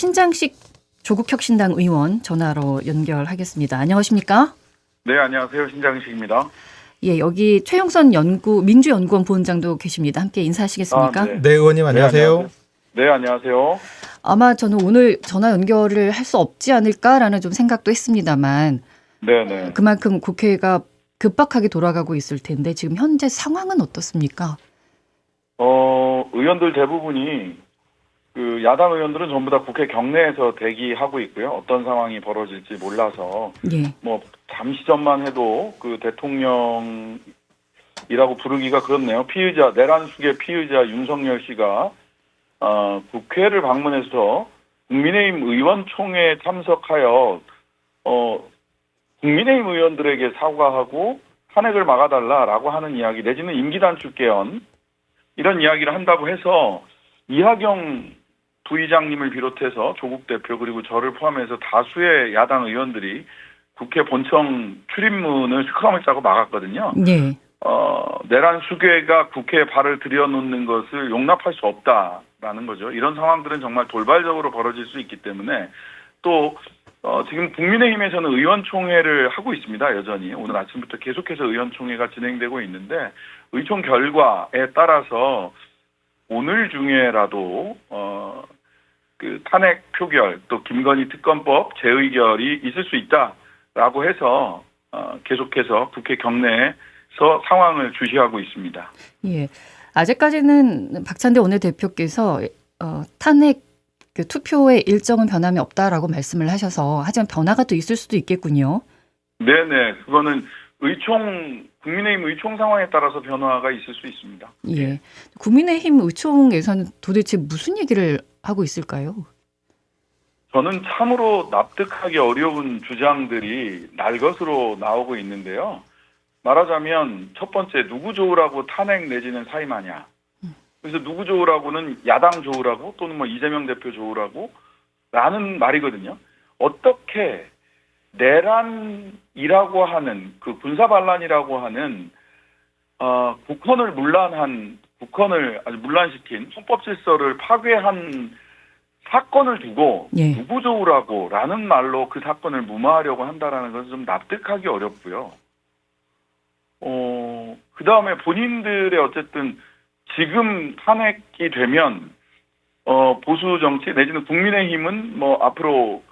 신장식 조국혁신당 의원 전화로 연결하겠습니다. 안녕하십니까? 네, 안녕하세요. 신장식입니다. 예, 여기 최영선 민주연구원 부원장도 계십니다. 함께 인사하시겠습니까? 네. 네, 의원님 안녕하세요. 네, 안녕하세요. 아마 저는 오늘 전화 연결을 할 수 없지 않을까라는 좀 생각도 했습니다만 네. 그만큼 국회가 급박하게 돌아가고 있을 텐데 지금 현재 상황은 어떻습니까? 의원들 대부분이 야당 의원들은 전부 다 국회 경내에서 대기하고 있고요. 어떤 상황이 벌어질지 몰라서 예. 잠시 전만 해도 대통령이라고 부르기가 그렇네요. 내란숙의 피의자 윤석열 씨가 국회를 방문해서 국민의힘 의원총회에 참석하여 국민의힘 의원들에게 사과하고 탄핵을 막아달라라고 하는 이야기 내지는 임기단축 개헌 이런 이야기를 한다고 해서 이하경 부의장님을 비롯해서 조국 대표 그리고 저를 포함해서 다수의 야당 의원들이 국회 본청 출입문을 스크럼을 짜고 막았거든요. 예. 내란 수괴가 국회에 발을 들여놓는 것을 용납할 수 없다라는 거죠. 이런 상황들은 정말 돌발적으로 벌어질 수 있기 때문에 또 지금 국민의힘에서는 의원총회를 하고 있습니다. 여전히 오늘 아침부터 계속해서 의원총회가 진행되고 있는데 의총 결과에 따라서 오늘 중에라도 탄핵 표결 또 김건희 특검법 재의결이 있을 수 있다라고 해서 계속해서 국회 경내에서 상황을 주시하고 있습니다. 예. 아직까지는 박찬대 원내대표께서 탄핵 투표의 일정은 변함이 없다라고 말씀을 하셔서 하지만 변화가 또 있을 수도 있겠군요. 네네. 그거는 국민의힘 의총 상황에 따라서 변화가 있을 수 있습니다. 예. 국민의힘 의총에서는 도대체 무슨 얘기를 하고 있을까요? 저는 참으로 납득하기 어려운 주장들이 날것으로 나오고 있는데요. 말하자면 첫 번째 누구 좋으라고 탄핵 내지는 사임하냐. 그래서 누구 좋으라고는 야당 좋으라고 또는 이재명 대표 좋으라고 라는 말이거든요. 어떻게 내란이라고 하는 군사반란이라고 하는 국헌을 아주 문란시킨 헌법 질서를 파괴한 사건을 두고 예. 누구 좋으라고 라는 말로 그 사건을 무마하려고 한다라는 것은 좀 납득하기 어렵고요. 그 다음에 본인들의 어쨌든 지금 탄핵이 되면 보수 정치 내지는 국민의힘은 앞으로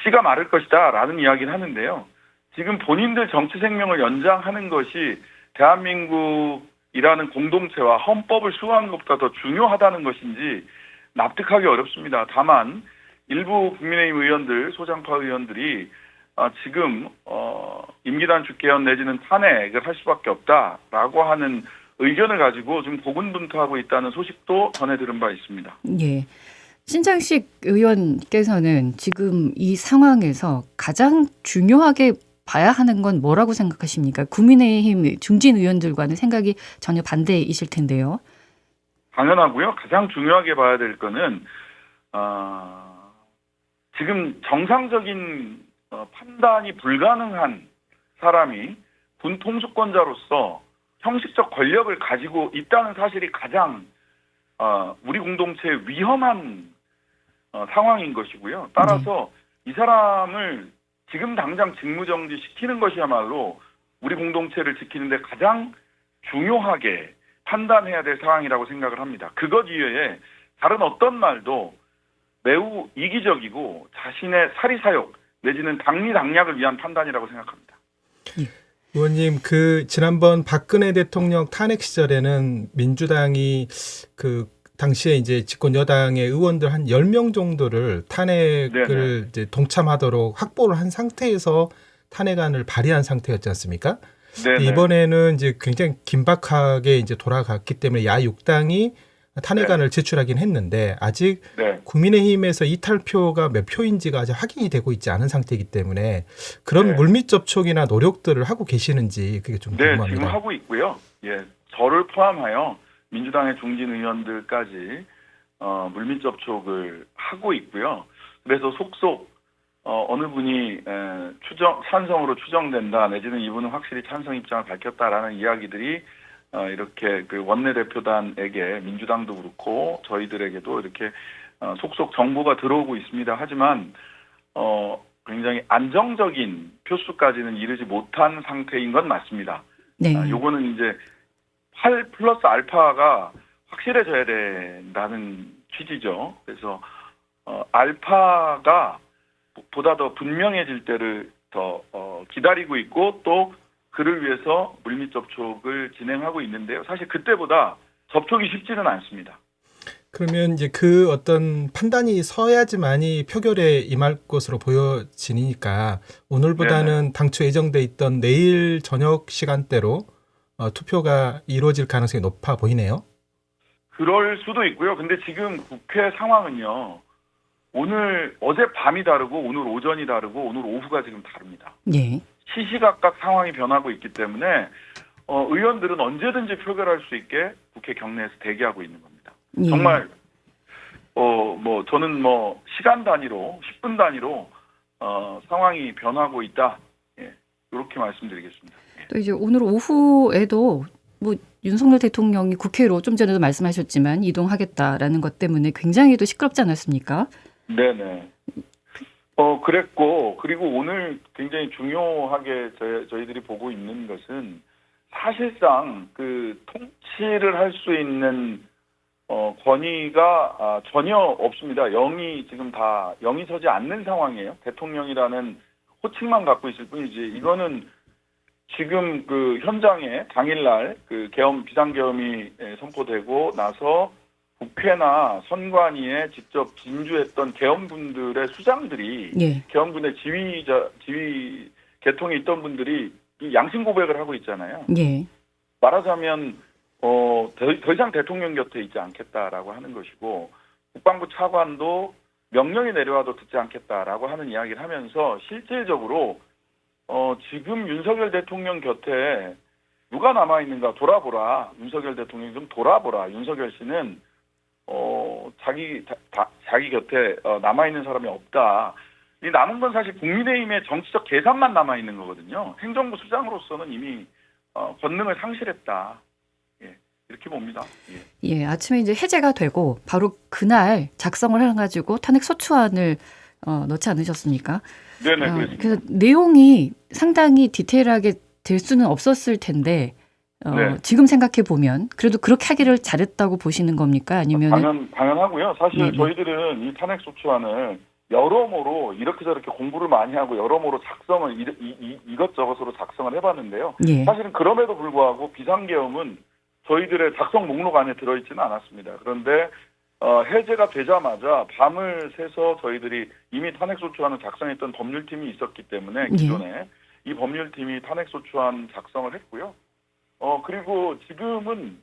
씨가 마를 것이다라는 이야기를 하는데요. 지금 본인들 정치 생명을 연장하는 것이 대한민국이라는 공동체와 헌법을 수호하는 것보다 더 중요하다는 것인지 납득하기 어렵습니다. 다만 일부 국민의힘 의원들, 소장파 의원들이 지금 임기단축 개헌 내지는 탄핵을 할 수밖에 없다라고 하는 의견을 가지고 좀 고군분투하고 있다는 소식도 전해 들은 바 있습니다. 예. 신장식 의원께서는 지금 이 상황에서 가장 중요하게 봐야 하는 건 뭐라고 생각하십니까? 국민의힘 중진 의원들과는 생각이 전혀 반대이실 텐데요. 당연하고요. 가장 중요하게 봐야 될 거는 지금 정상적인 판단이 불가능한 사람이 군 통수권자로서 형식적 권력을 가지고 있다는 사실이 가장 우리 공동체에 위험한 상황인 것이고요. 따라서 이 사람을 지금 당장 직무정지 시키는 것이야말로 우리 공동체를 지키는데 가장 중요하게 판단해야 될 상황이라고 생각을 합니다. 그것 이외에 다른 어떤 말도 매우 이기적이고 자신의 사리사욕 내지는 당리당략을 위한 판단이라고 생각합니다. 의원님, 지난번 박근혜 대통령 탄핵 시절에는 민주당이 당시에 이제 집권 여당의 의원들 한 10명 정도를 탄핵을 이제 동참하도록 확보를 한 상태에서 탄핵안을 발의한 상태였지 않습니까? 이번에는 이제 굉장히 긴박하게 이제 돌아갔기 때문에 야6당이 탄핵안을 제출하긴 했는데 아직 국민의힘에서 이탈표가 몇 표인지가 아직 확인이 되고 있지 않은 상태이기 때문에 그런 물밑 접촉이나 노력들을 하고 계시는지 그게 좀 궁금합니다. 지금 하고 있고요. 예, 저를 포함하여 민주당의 중진 의원들까지 물밑 접촉을 하고 있고요. 그래서 속속 어느 분이 찬성으로 추정된다 내지는 이분은 확실히 찬성 입장을 밝혔다라는 이야기들이 이렇게 그 원내대표단에게 민주당도 그렇고 저희들에게도 이렇게 속속 정보가 들어오고 있습니다. 하지만 굉장히 안정적인 표수까지는 이르지 못한 상태인 건 맞습니다. 네. 요거는 이제 8 플러스 알파가 확실해져야 된다는 취지죠. 그래서 알파가 보다 더 분명해질 때를 더 기다리고 있고 또 그를 위해서 물밑 접촉을 진행하고 있는데요. 사실 그때보다 접촉이 쉽지는 않습니다. 그러면 이제 그 어떤 판단이 서야지만이 표결에 임할 것으로 보여지니까 오늘보다는 당초 예정돼 있던 내일 저녁 시간대로 투표가 이루어질 가능성이 높아 보이네요. 그럴 수도 있고요. 근데 지금 국회 상황은요. 어제 밤이 다르고 오늘 오전이 다르고 오늘 오후가 지금 다릅니다. 예. 시시각각 상황이 변하고 있기 때문에 의원들은 언제든지 표결할 수 있게 국회 경내에서 대기하고 있는 겁니다. 예. 정말 저는 시간 단위로 10분 단위로 상황이 변하고 있다. 예, 이렇게 말씀드리겠습니다. 예. 또 이제 오늘 오후에도 윤석열 대통령이 국회로 좀 전에도 말씀하셨지만 이동하겠다라는 것 때문에 굉장히 또 시끄럽지 않았습니까? 네네. 그랬고 그리고 오늘 굉장히 중요하게 저희들이 보고 있는 것은 사실상 그 통치를 할 수 있는 권위가 전혀 없습니다. 지금 다 영이 서지 않는 상황이에요. 대통령이라는 호칭만 갖고 있을 뿐이지 이거는 지금 그 현장에 당일날 그 비상계엄이 선포되고 나서 국회나 선관위에 직접 진주했던 계엄군들의 수장들이 예. 계엄군의 지휘 계통에 있던 분들이 이 양심 고백을 하고 있잖아요. 예. 말하자면 더 이상 대통령 곁에 있지 않겠다라고 하는 것이고 국방부 차관도 명령이 내려와도 듣지 않겠다라고 하는 이야기를 하면서 실질적으로 지금 윤석열 대통령 곁에 누가 남아있는가 돌아보라. 윤석열 대통령 좀 돌아보라. 윤석열 씨는 자기 곁에 남아있는 사람이 없다. 이 남은 건 사실 국민의힘의 정치적 계산만 남아있는 거거든요. 행정부 수장으로서는 이미 권능을 상실했다. 예, 이렇게 봅니다. 예. 예, 아침에 이제 해제가 되고 바로 그날 작성을 해가지고 탄핵 소추안을 넣지 않으셨습니까? 네네, 그렇습니다. 그래서 내용이 상당히 디테일하게 될 수는 없었을 텐데 네. 지금 생각해 보면 그래도 그렇게 하기를 잘했다고 보시는 겁니까? 아니면 당연하고요. 사실 네네. 저희들은 이 탄핵 소추안을 여러모로 이렇게 저렇게 공부를 많이 하고 여러모로 작성을 이것저것으로 작성을 해봤는데요. 예. 사실은 그럼에도 불구하고 비상계엄은 저희들의 작성 목록 안에 들어있지는 않았습니다. 그런데 해제가 되자마자 밤을 새서 저희들이 이미 탄핵소추안을 작성했던 법률팀이 있었기 때문에 기존에 이 법률팀이 탄핵소추안 작성을 했고요. 그리고 지금은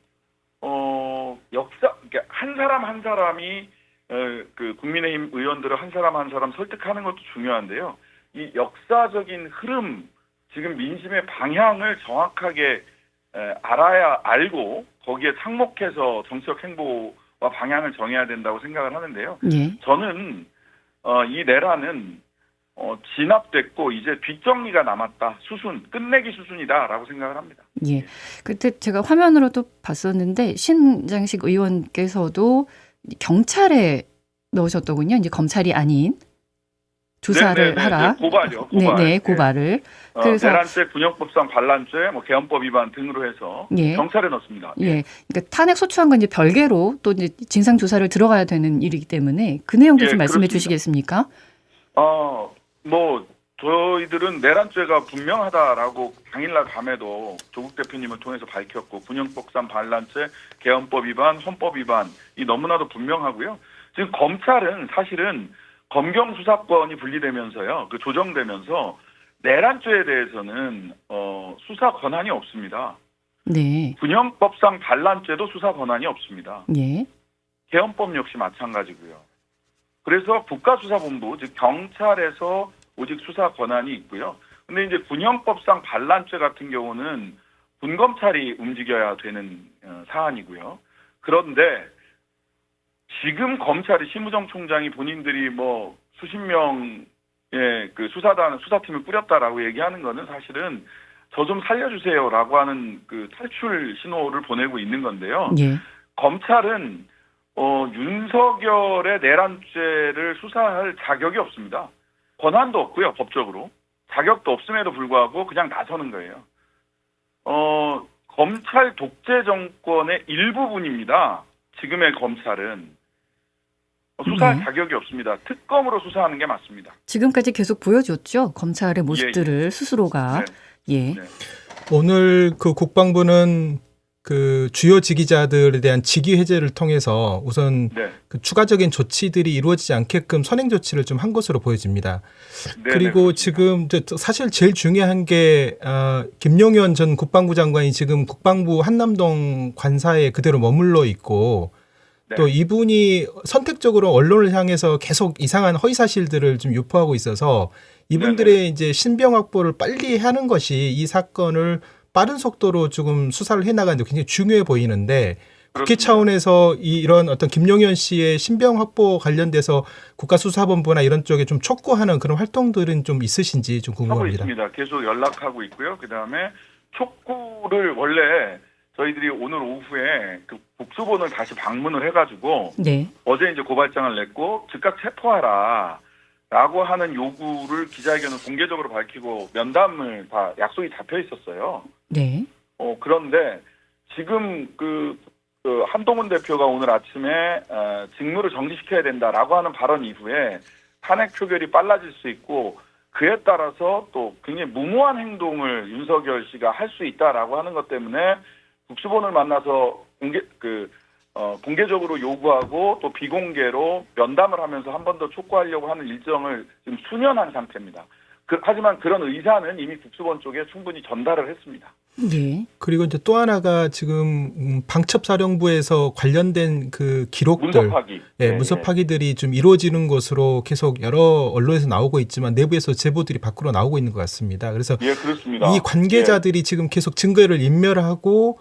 그러니까 한 사람 한 사람이 그 국민의힘 의원들을 한 사람 설득하는 것도 중요한데요. 이 역사적인 흐름, 지금 민심의 방향을 정확하게 알고 거기에 착목해서 정치적 행보와 방향을 정해야 된다고 생각을 하는데요. 예. 저는 이 내란은 진압됐고 이제 뒷정리가 남았다. 끝내기 수순이다라고 생각을 합니다. 예. 그때 제가 화면으로도 봤었는데 신장식 의원께서도 경찰에 넣으셨더군요. 이제 검찰이 아닌 조사를 하라. 고발이요. 네, 고발을. 그래서 내란죄, 군형법상 반란죄, 계엄법 위반 등으로 해서 예. 경찰에 넣습니다. 예. 그러니까 탄핵 소추안과 이제 별개로 또 이제 진상 조사를 들어가야 되는 일이기 때문에 그 내용도 좀 말씀해 그렇습니다. 주시겠습니까? 저희들은 내란죄가 분명하다라고 당일날 밤에도 조국 대표님을 통해서 밝혔고 군형법상 반란죄, 계엄법 위반, 헌법 위반 이 너무나도 분명하고요. 지금 검찰은 사실은 검경 수사권이 분리되면서요, 조정되면서 내란죄에 대해서는 수사 권한이 없습니다. 네. 군형법상 반란죄도 수사 권한이 없습니다. 예. 계엄법 역시 마찬가지고요. 그래서 국가수사본부, 즉 경찰에서 오직 수사 권한이 있고요. 근데 이제 군형법상 반란죄 같은 경우는 군검찰이 움직여야 되는 사안이고요. 그런데 지금 검찰이 심우정 총장이 본인들이 수십 명의 그 수사팀을 꾸렸다라고 얘기하는 거는 사실은 저 좀 살려주세요라고 하는 그 탈출 신호를 보내고 있는 건데요. 예. 검찰은 윤석열의 내란죄를 수사할 자격이 없습니다. 권한도 없고요, 법적으로. 자격도 없음에도 불구하고 그냥 나서는 거예요. 검찰 독재 정권의 일부분입니다. 지금의 검찰은 수사할 네. 자격이 없습니다. 특검으로 수사하는 게 맞습니다. 지금까지 계속 보여줬죠. 검찰의 모습들을 스스로가. 예. 네. 오늘 그 국방부는 그 주요 직위자들에 대한 직위 해제를 통해서 우선 네. 그 추가적인 조치들이 이루어지지 않게끔 선행 조치를 좀 한 것으로 보여집니다. 네, 그리고 네, 지금 사실 제일 중요한 게 김용현 전 국방부 장관이 지금 국방부 한남동 관사에 그대로 머물러 있고 네. 또 이분이 선택적으로 언론을 향해서 계속 이상한 허위 사실들을 좀 유포하고 있어서 이분들의 이제 신병 확보를 빨리 하는 것이 이 사건을 빠른 속도로 조금 수사를 해나가는데 굉장히 중요해 보이는데 국회 그렇습니다. 차원에서 이런 어떤 김용현 씨의 신병 확보 관련돼서 국가수사본부나 이런 쪽에 좀 촉구하는 그런 활동들은 좀 있으신지 좀 하고 궁금합니다. 있습니다. 계속 연락하고 있고요. 그다음에 촉구를 원래 저희들이 오늘 오후에 그 국수본을 다시 방문을 해가지고 네. 어제 이제 고발장을 냈고 즉각 체포하라라고 하는 요구를 기자회견을 공개적으로 밝히고 면담을 다 약속이 잡혀 있었어요. 네. 그런데 지금 그 한동훈 대표가 오늘 아침에 직무를 정지시켜야 된다라고 하는 발언 이후에 탄핵 표결이 빨라질 수 있고 그에 따라서 또 굉장히 무모한 행동을 윤석열 씨가 할 수 있다라고 하는 것 때문에 국수본을 만나서 공개적으로 요구하고 또 비공개로 면담을 하면서 한 번 더 촉구하려고 하는 일정을 지금 수년한 상태입니다. 하지만 그런 의사는 이미 국수본 쪽에 충분히 전달을 했습니다. 예. 그리고 이제 또 하나가 지금 방첩사령부에서 관련된 그 기록들, 문서 파기. 문서 파기들이 좀 이루어지는 것으로 계속 여러 언론에서 나오고 있지만 내부에서 제보들이 밖으로 나오고 있는 것 같습니다. 그래서 예, 그렇습니다. 이 관계자들이 지금 계속 증거를 인멸하고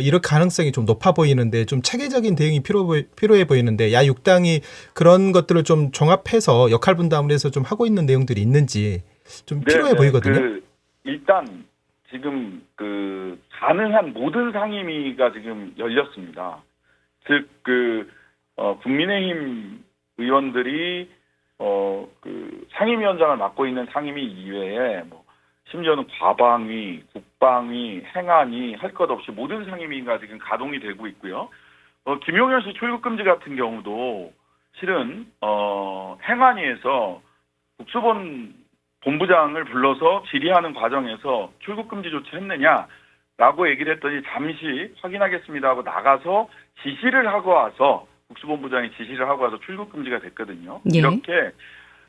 이럴 가능성이 좀 높아 보이는데 좀 체계적인 대응이 필요해 보이는데 야육당이 그런 것들을 좀 종합해서 역할 분담을 해서 좀 하고 있는 내용들이 있는지 좀 필요해 보이거든요. 일단 지금 가능한 모든 상임위가 지금 열렸습니다. 즉 국민의힘 의원들이 상임위원장을 맡고 있는 상임위 이외에 심지어는 과방위, 국방위, 행안위 할 것 없이 모든 상임위가 지금 가동이 되고 있고요. 김용현 씨 출국금지 같은 경우도 실은 행안위에서 국수본 본부장을 불러서 질의하는 과정에서 출국금지 조치했느냐라고 얘기를 했더니 잠시 확인하겠습니다 하고 나가서 지시를 하고 와서 국수본부장이 지시를 하고 와서 출국금지가 됐거든요. 예. 이렇게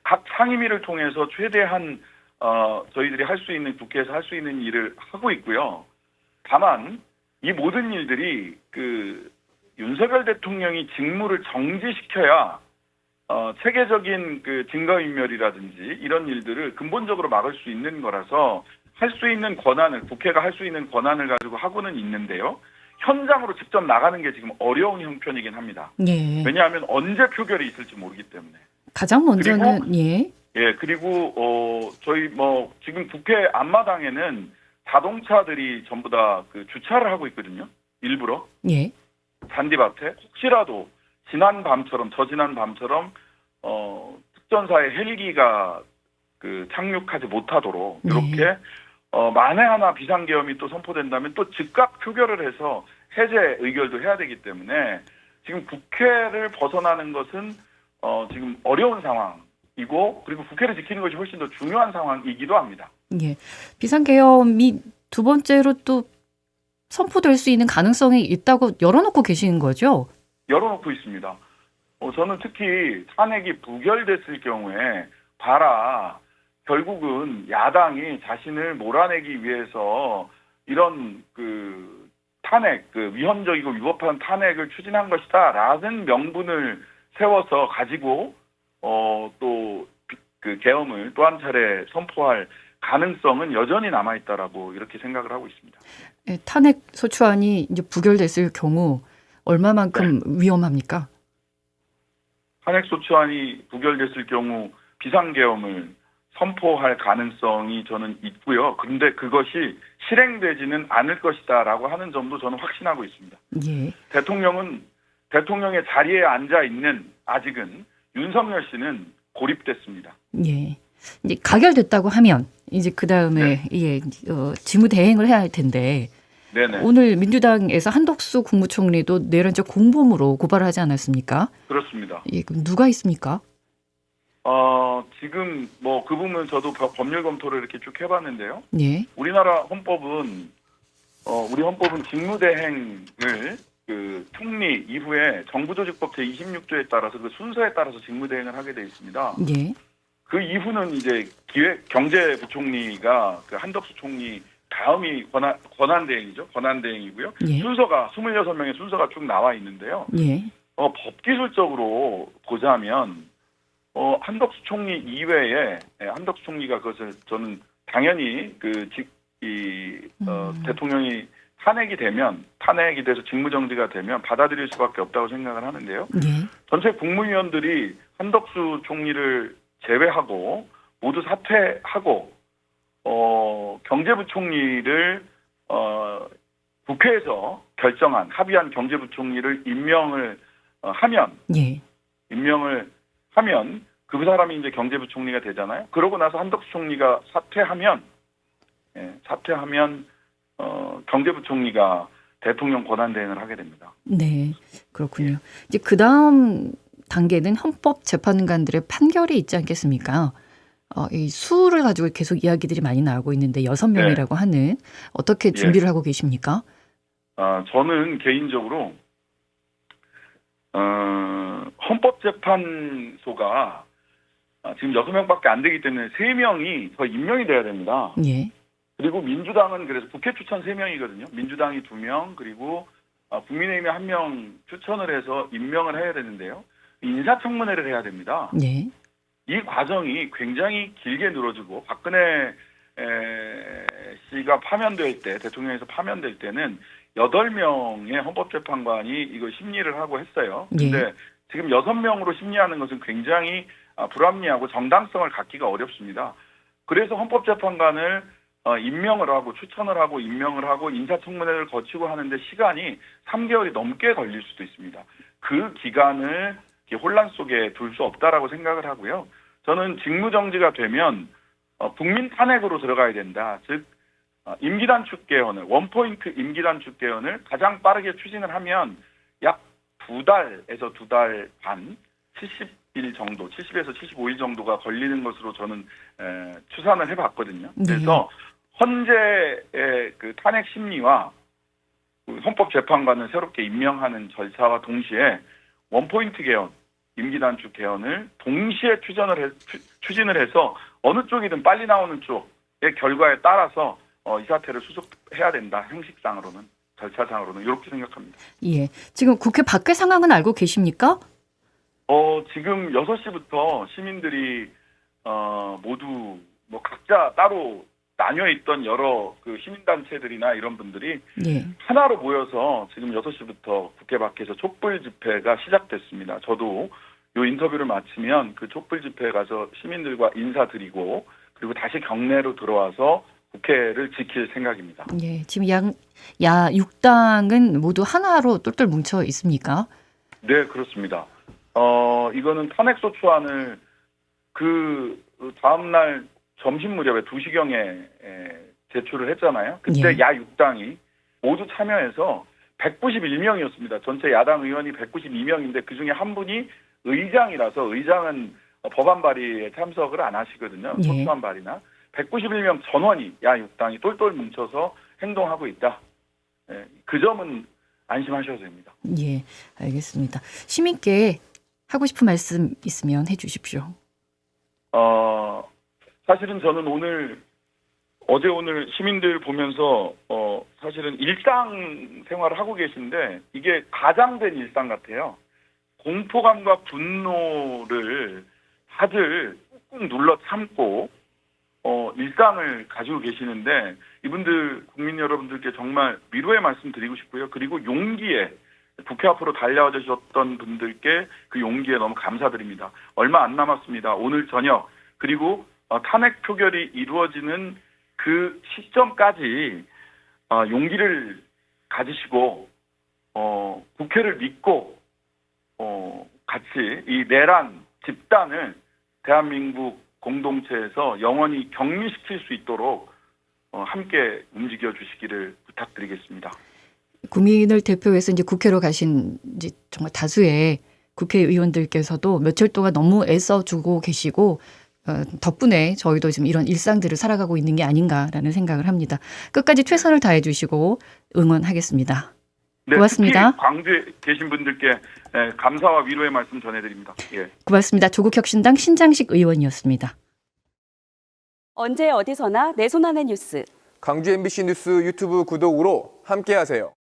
각 상임위를 통해서 최대한 저희들이 할 수 있는 국회에서 할 수 있는 일을 하고 있고요. 다만 이 모든 일들이 윤석열 대통령이 직무를 정지시켜야 체계적인 증거인멸이라든지 이런 일들을 근본적으로 막을 수 있는 거라서 할 수 있는 권한을 국회가 할 수 있는 권한을 가지고 하고는 있는데요. 현장으로 직접 나가는 게 지금 어려운 형편이긴 합니다. 예. 왜냐하면 언제 표결이 있을지 모르기 때문에. 가장 먼저는 그리고 저희 지금 국회 앞마당에는 자동차들이 전부 다 주차를 하고 있거든요. 일부러. 예. 잔디밭에 혹시라도 저지난 밤처럼 특전사의 헬기가 착륙하지 못하도록 이렇게 만에 하나 비상계엄이 또 선포된다면 또 즉각 표결을 해서 해제 의결도 해야 되기 때문에 지금 국회를 벗어나는 것은 지금 어려운 상황이고 그리고 국회를 지키는 것이 훨씬 더 중요한 상황이기도 합니다. 예. 비상계엄이 두 번째로 또 선포될 수 있는 가능성이 있다고 열어놓고 계시는 거죠? 열어놓고 있습니다. 저는 특히 탄핵이 부결됐을 경우에 결국은 야당이 자신을 몰아내기 위해서 이런 탄핵, 위헌적이고 위법한 탄핵을 추진한 것이다라는 명분을 세워서 가지고 또 계엄을 또 한 차례 선포할 가능성은 여전히 남아있다라고 이렇게 생각을 하고 있습니다. 예, 탄핵 소추안이 이제 부결됐을 경우 얼마만큼 위험합니까? 탄핵 소추안이 부결됐을 경우 비상계엄을 선포할 가능성이 저는 있고요. 그런데 그것이 실행되지는 않을 것이다라고 하는 점도 저는 확신하고 있습니다. 예. 대통령의 자리에 앉아 있는 아직은 윤석열 씨는 고립됐습니다. 예. 이제 가결됐다고 하면 이제 그 다음에 예, 직무 대행을 해야 할 텐데 네네. 오늘 민주당에서 한덕수 국무총리도 내란적 공범으로 고발하지 않았습니까? 그렇습니다. 예, 그럼 누가 있습니까? 지금 뭐 그 부분 저도 법률 검토를 이렇게 쭉 해봤는데요. 예. 우리나라 헌법은 우리 헌법은 직무대행을 그 총리 이후에 정부조직법 제26조에 따라서 그 순서에 따라서 직무대행을 하게 돼 있습니다. 예. 그 이후는 이제 경제부총리가 그 한덕수 총리 다음이 권한대행이죠. 권한대행이고요. 예. 순서가 26명의 순서가 쭉 나와 있는데요. 예. 법기술적으로 보자면 한덕수 총리 이외에 한덕수 총리가 그것을 저는 당연히 대통령이 탄핵이 돼서 직무정지가 되면 받아들일 수밖에 없다고 생각을 하는데요. 예. 전체 국무위원들이 한덕수 총리를 제외하고 모두 사퇴하고 경제부총리를 국회에서 합의한 경제부총리를 임명을 하면 그 사람이 이제 경제부총리가 되잖아요. 그러고 나서 한덕수 총리가 사퇴하면 경제부총리가 대통령 권한대행을 하게 됩니다. 네, 그렇군요. 이제 그 다음 단계는 헌법재판관들의 판결이 있지 않겠습니까? 이 수를 가지고 계속 이야기들이 많이 나오고 있는데 6명이라고 하는 어떻게 준비를 하고 계십니까? 저는 개인적으로 헌법재판소가 지금 6명밖에 안 되기 때문에 3명이 더 임명이 돼야 됩니다. 예. 그리고 민주당은 그래서 국회 추천 3명이거든요. 민주당이 2명 그리고 국민의힘이 1명 추천을 해서 임명을 해야 되는데요. 인사청문회를 해야 됩니다. 예. 이 과정이 굉장히 길게 늘어지고 박근혜 씨가 대통령에서 파면될 때는 8명의 헌법재판관이 이거 심리를 하고 했어요. 근데 지금 6명으로 심리하는 것은 굉장히 불합리하고 정당성을 갖기가 어렵습니다. 그래서 헌법재판관을 임명을 하고 추천을 하고 임명을 하고 인사청문회를 거치고 하는데 시간이 3개월이 넘게 걸릴 수도 있습니다. 그 기간을 혼란 속에 둘 수 없다라고 생각을 하고요. 저는 직무정지가 되면 국민 탄핵으로 들어가야 된다. 즉 임기단축 개헌을 원포인트 임기단축 개헌을 가장 빠르게 추진을 하면 약 2달에서 2달 반 70일 정도 70에서 75일 정도가 걸리는 것으로 저는 추산을 해봤거든요. 그래서 헌재의 그 탄핵 심리와 헌법재판관을 새롭게 임명하는 절차와 동시에 원포인트 개헌, 임기단축 개헌을 동시에 추진을 해서 어느 쪽이든 빨리 나오는 쪽의 결과에 따라서 이 사태를 수습해야 된다. 형식상으로는, 절차상으로는 이렇게 생각합니다. 예. 지금 국회 밖의 상황은 알고 계십니까? 지금 6시부터 시민들이 모두 뭐 각자 따로 나뉘어 있던 여러 그 시민단체들이나 이런 분들이 하나로 모여서 지금 6시부터 국회 밖에서 촛불 집회가 시작됐습니다. 저도 이 인터뷰를 마치면 그 촛불 집회에 가서 시민들과 인사드리고 그리고 다시 경내로 들어와서 국회를 지킬 생각입니다. 예, 지금 야 6당은 모두 하나로 똘똘 뭉쳐 있습니까? 네, 그렇습니다. 이거는 탄핵소추안을 그 다음날 점심 무렵에 2시경에 제출을 했잖아요. 그때 야 6당이 모두 참여해서 191명이었습니다. 전체 야당 의원이 192명인데 그중에 한 분이 의장이라서 의장은 법안 발의에 참석을 안 하시거든요. 소추안 발의나. 191명 전원이 야 6당이 똘똘 뭉쳐서 행동하고 있다. 그 점은 안심하셔도 됩니다. 예, 알겠습니다. 시민께 하고 싶은 말씀 있으면 해주십시오. 사실은 저는 어제 오늘 시민들 보면서 사실은 일상 생활을 하고 계신데 이게 가장된 일상 같아요. 공포감과 분노를 다들 꾹꾹 눌러 참고 일상을 가지고 계시는데 이분들 국민 여러분들께 정말 위로의 말씀 드리고 싶고요. 그리고 용기에 국회 앞으로 달려주셨던 분들께 그 용기에 너무 감사드립니다. 얼마 안 남았습니다. 오늘 저녁 그리고 탄핵 표결이 이루어지는 그 시점까지 용기를 가지시고 국회를 믿고 같이 이 내란 집단을 대한민국 공동체에서 영원히 격리시킬 수 있도록 함께 움직여 주시기를 부탁드리겠습니다. 국민을 대표해서 이제 국회로 가신 이제 정말 다수의 국회의원들께서도 며칠 동안 너무 애써주고 계시고 덕분에 저희도 지금 이런 일상들을 살아가고 있는 게 아닌가라는 생각을 합니다. 끝까지 최선을 다해 주시고 응원하겠습니다. 네, 고맙습니다. 특히 광주에 계신 분들께 감사와 위로의 말씀 전해드립니다. 예. 고맙습니다. 조국혁신당 신장식 의원이었습니다. 언제 어디서나 내 손 안의 뉴스. 광주 MBC 뉴스 유튜브 구독으로 함께하세요.